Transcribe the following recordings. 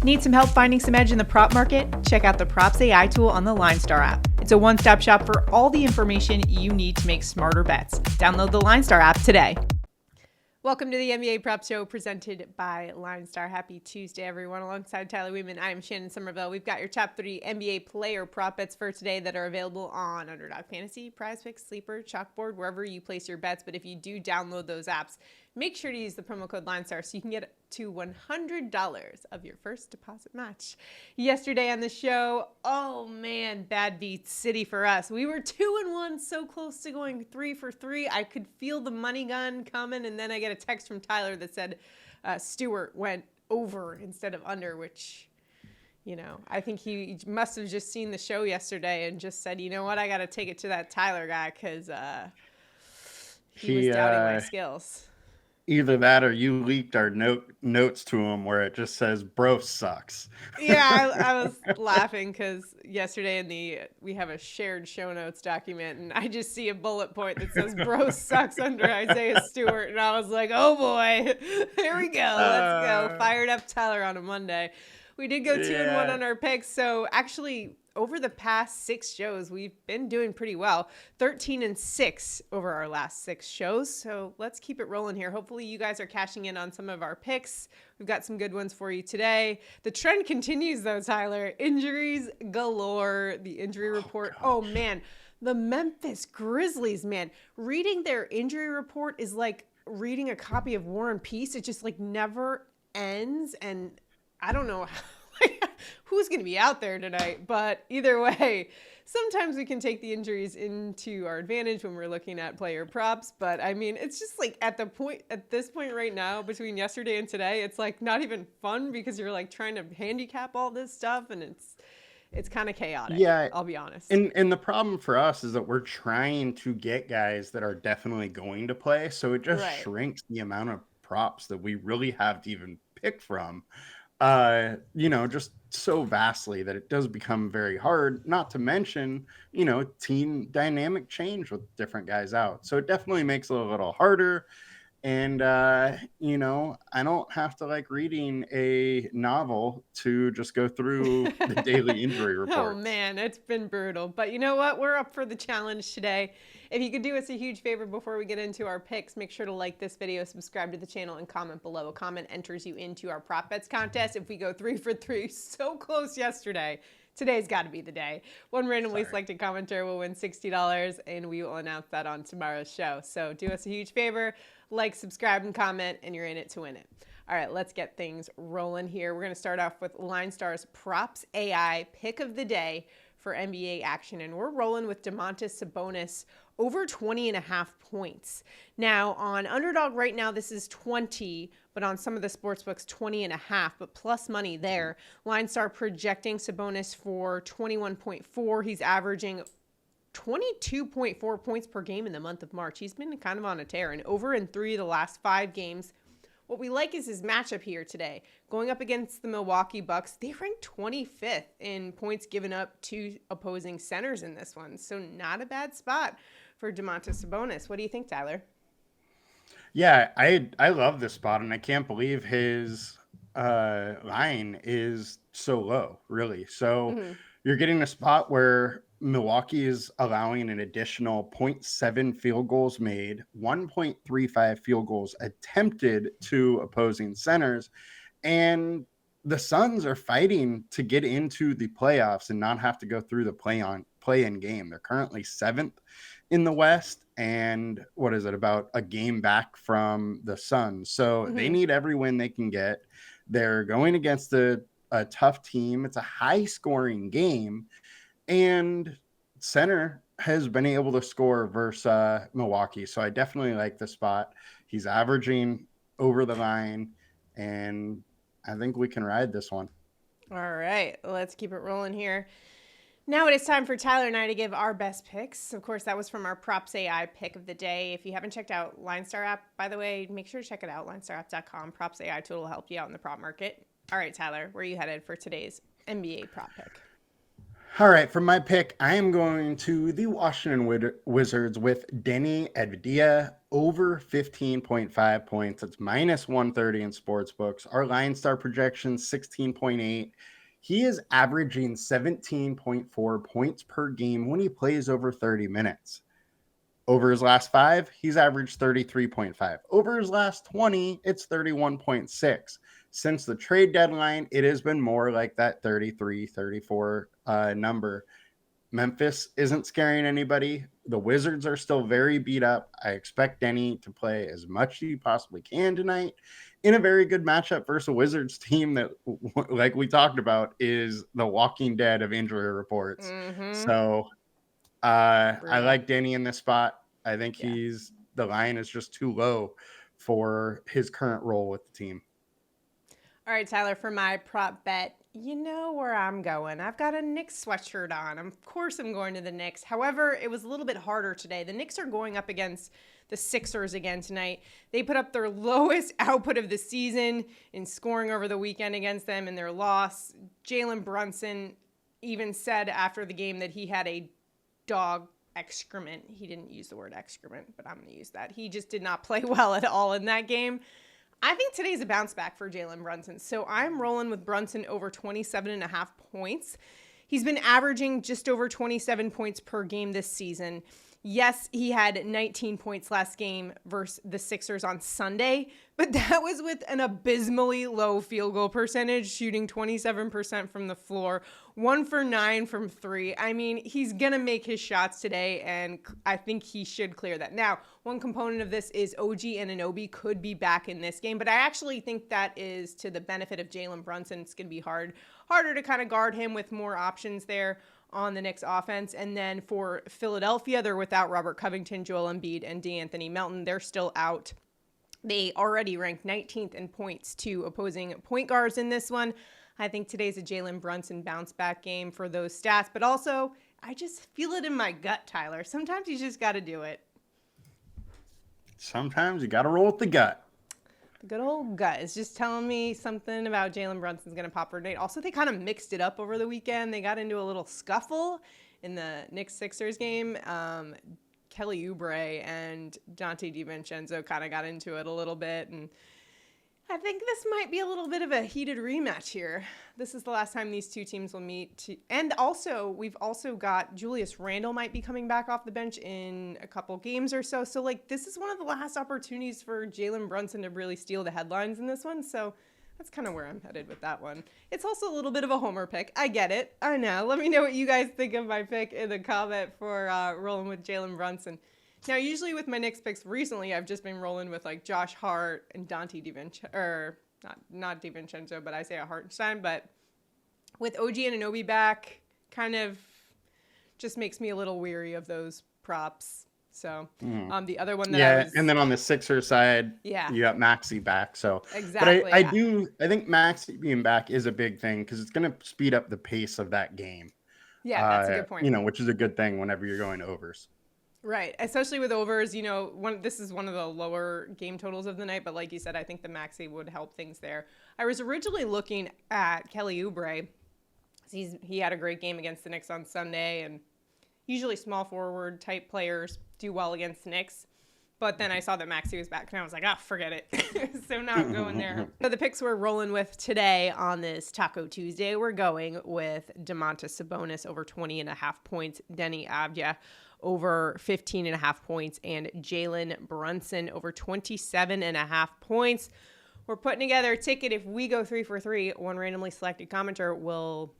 Need some help finding some edge in the prop market? Check out the Props AI tool on the LineStar app. It's a one-stop shop for all the information you need to make smarter bets. Download the LineStar app today. Welcome to the NBA Prop Show presented by LineStar. Happy Tuesday, everyone. Alongside Tyler Wiemann, I am Shannon Sommerville. We've got your top 3 NBA player prop bets for today that are available on Underdog Fantasy, PrizePicks, Sleeper, CHALKBOARD, wherever you place your bets. But if you do download those apps, make sure to use the promo code LineStar so you can get to $100 of your first deposit match. Yesterday on the show, oh man, bad beat city for us. We were 2-1, so close to going 3 for 3. I could feel the money gun coming, and then I get a text from Tyler that said Stewart went over instead of under, which, you know, I think he must have just seen the show yesterday and just said, you know what, I got to take it to that Tyler guy because he was doubting my skills. Either that or you leaked our notes to him where it just says, bro sucks. Yeah, I was laughing because yesterday we have a shared show notes document, and I just see a bullet point that says, bro sucks under Isaiah Stewart. And I was like, oh boy, here we go. Let's go. Fired up Tyler on a Monday. We did go 2-1 on our picks. So actually, over the past 6 shows, we've been doing pretty well. 13-6 over our last 6 shows. So let's keep it rolling here. Hopefully you guys are cashing in on some of our picks. We've got some good ones for you today. The trend continues though, Tyler. Injuries galore. The injury report. Oh man, the Memphis Grizzlies, man. Reading their injury report is like reading a copy of War and Peace. It just like never ends. And I don't know who's going to be out there tonight, but either way, sometimes we can take the injuries into our advantage when we're looking at player props. But I mean, it's just like at this point right now, between yesterday and today, it's like not even fun because you're like trying to handicap all this stuff, and it's kind of chaotic. Yeah, I'll be honest. And the problem for us is that we're trying to get guys that are definitely going to play, so it just shrinks the amount of props that we really have to even pick from. Just so vastly that it does become very hard, not to mention, team dynamic change with different guys out. So it definitely makes it a little harder. And, I don't have to like reading a novel to just go through the daily injury report. Oh man, it's been brutal. But you know what? We're up for the challenge today. If you could do us a huge favor before we get into our picks, make sure to like this video, subscribe to the channel, and comment below. A comment enters you into our prop bets contest. If we go 3 for 3, so close yesterday, today's got to be the day. One randomly selected commenter will win $60, and we will announce that on tomorrow's show. So do us a huge favor, like, subscribe, and comment, and you're in it to win it. All right, let's get things rolling here. We're going to start off with LineStar's Props AI pick of the day for NBA action, and we're rolling with Domantas Sabonis over 20.5 points. Now, on Underdog right now, this is 20, but on some of the sports books, 20.5, but plus money there. LineStar projecting Sabonis for 21.4. He's averaging 22.4 points per game in the month of March. He's been kind of on a tear, and over in 3 of the last 5 games. What we like is his matchup here today. Going up against the Milwaukee Bucks, they rank 25th in points given up to opposing centers in this one. So not a bad spot for Domantas Sabonis. What do you think, Tyler? Yeah, I love this spot, and I can't believe his line is so low, really. So you're getting a spot where Milwaukee is allowing an additional 0.7 field goals made, 1.35 field goals attempted to opposing centers, and the Suns are fighting to get into the playoffs and not have to go through the play-in game. They're currently 7th in the West, and what is it, about a game back from the Suns. So they need every win they can get. They're going against a tough team. It's a high-scoring game. And center has been able to score versus Milwaukee. So I definitely like the spot. He's averaging over the line, and I think we can ride this one. All right, let's keep it rolling here. Now it is time for Tyler and I to give our best picks. Of course, that was from our Props AI pick of the day. If you haven't checked out LineStar app, by the way, make sure to check it out, linestarapp.com. Props AI tool will help you out in the prop market. All right, Tyler, where are you headed for today's NBA prop pick? All right, for my pick, I am going to the Washington Wizards with Deni Avdija over 15.5 points. It's minus 130 in sportsbooks. Our LineStar projection 16.8. He is averaging 17.4 points per game when he plays over 30 minutes. Over his last 5, he's averaged 33.5. Over his last 20, it's 31.6. Since the trade deadline, it has been more like that 33, 34 number. Memphis isn't scaring anybody. The Wizards are still very beat up. I expect Deni to play as much as he possibly can tonight in a very good matchup versus a Wizards team that, like we talked about, is the walking dead of injury reports. So I like Deni in this spot. I think the line is just too low for his current role with the team. All right, Tyler, for my prop bet, you know where I'm going. I've got a Knicks sweatshirt on. Of course I'm going to the Knicks. However, it was a little bit harder today. The Knicks are going up against the Sixers again tonight. They put up their lowest output of the season in scoring over the weekend against them in their loss. Jalen Brunson even said after the game that he had a dog excrement. He didn't use the word excrement, but I'm going to use that. He just did not play well at all in that game. I think today's a bounce back for Jalen Brunson. So I'm rolling with Brunson over 27.5 points. He's been averaging just over 27 points per game this season. Yes, he had 19 points last game versus the Sixers on Sunday, but that was with an abysmally low field goal percentage, shooting 27% from the floor, 1 for 9 from 3. I mean, he's going to make his shots today, and I think he should clear that. Now, one component of this is OG Anunoby could be back in this game, but I actually think that is to the benefit of Jalen Brunson. It's going to be harder to kind of guard him with more options there on the Knicks offense. And then for Philadelphia, they're without Robert Covington, Joel Embiid, and DeAnthony Melton. They're still out. They already ranked 19th in points to opposing point guards in this one. I think today's a Jalen Brunson bounce back game for those stats, but also I just feel it in my gut, Tyler. Sometimes you just got to do it. Sometimes you got to roll with the gut. The good old gut is just telling me something about Jalen Brunson's going to pop for tonight. Also, they kind of mixed it up over the weekend. They got into a little scuffle in the Knicks-Sixers game. Kelly Oubre and Dante DiVincenzo kind of got into it a little bit, and I think this might be a little bit of a heated rematch here. This is the last time these two teams will meet. And also, we've also got Julius Randle might be coming back off the bench in a couple games or so. So, this is one of the last opportunities for Jalen Brunson to really steal the headlines in this one. So, that's kind of where I'm headed with that one. It's also a little bit of a homer pick. I get it. I know. Let me know what you guys think of my pick in the comment for rolling with Jalen Brunson. Now, usually with my Knicks picks recently, I've just been rolling with Josh Hart and Dante DiVincenzo, or not DiVincenzo, but Isaiah Hartenstein. But with OG Anunoby back, kind of just makes me a little weary of those props. So the other one that and then on the Sixers side, you got Maxey back. So exactly, but I think Maxey being back is a big thing because it's going to speed up the pace of that game. Yeah, that's a good point. Which is a good thing whenever you're going overs. Right, especially with overs, this is one of the lower game totals of the night, but like you said, I think the Maxey would help things there. I was originally looking at Kelly Oubre. He had a great game against the Knicks on Sunday, and usually small forward type players do well against the Knicks. But then I saw that Maxey was back, and I was like, forget it. So not going there. So the picks we're rolling with today on this Taco Tuesday, we're going with Domantas Sabonis over 20.5 points, Deni Avdija over 15.5 points, and Jalen Brunson over 27.5 points. We're putting together a ticket. If we go 3 for 3, one randomly selected commenter will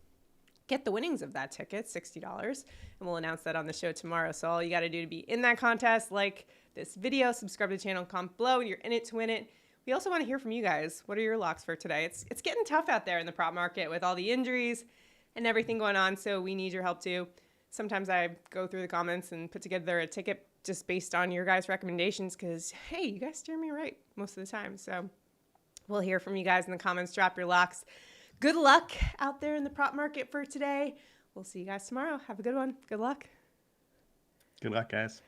get the winnings of that ticket, $60, and we'll announce that on the show tomorrow. So all you got to do to be in that contest, like this video, subscribe to the channel, comment below, and you're in it to win it. We also want to hear from you guys. What are your locks for today? It's getting tough out there in the prop market with all the injuries and everything going on, so we need your help too. Sometimes I go through the comments and put together a ticket just based on your guys' recommendations because, hey, you guys steer me right most of the time. So we'll hear from you guys in the comments. Drop your locks. Good luck out there in the prop market for today. We'll see you guys tomorrow. Have a good one. Good luck. Good luck, guys.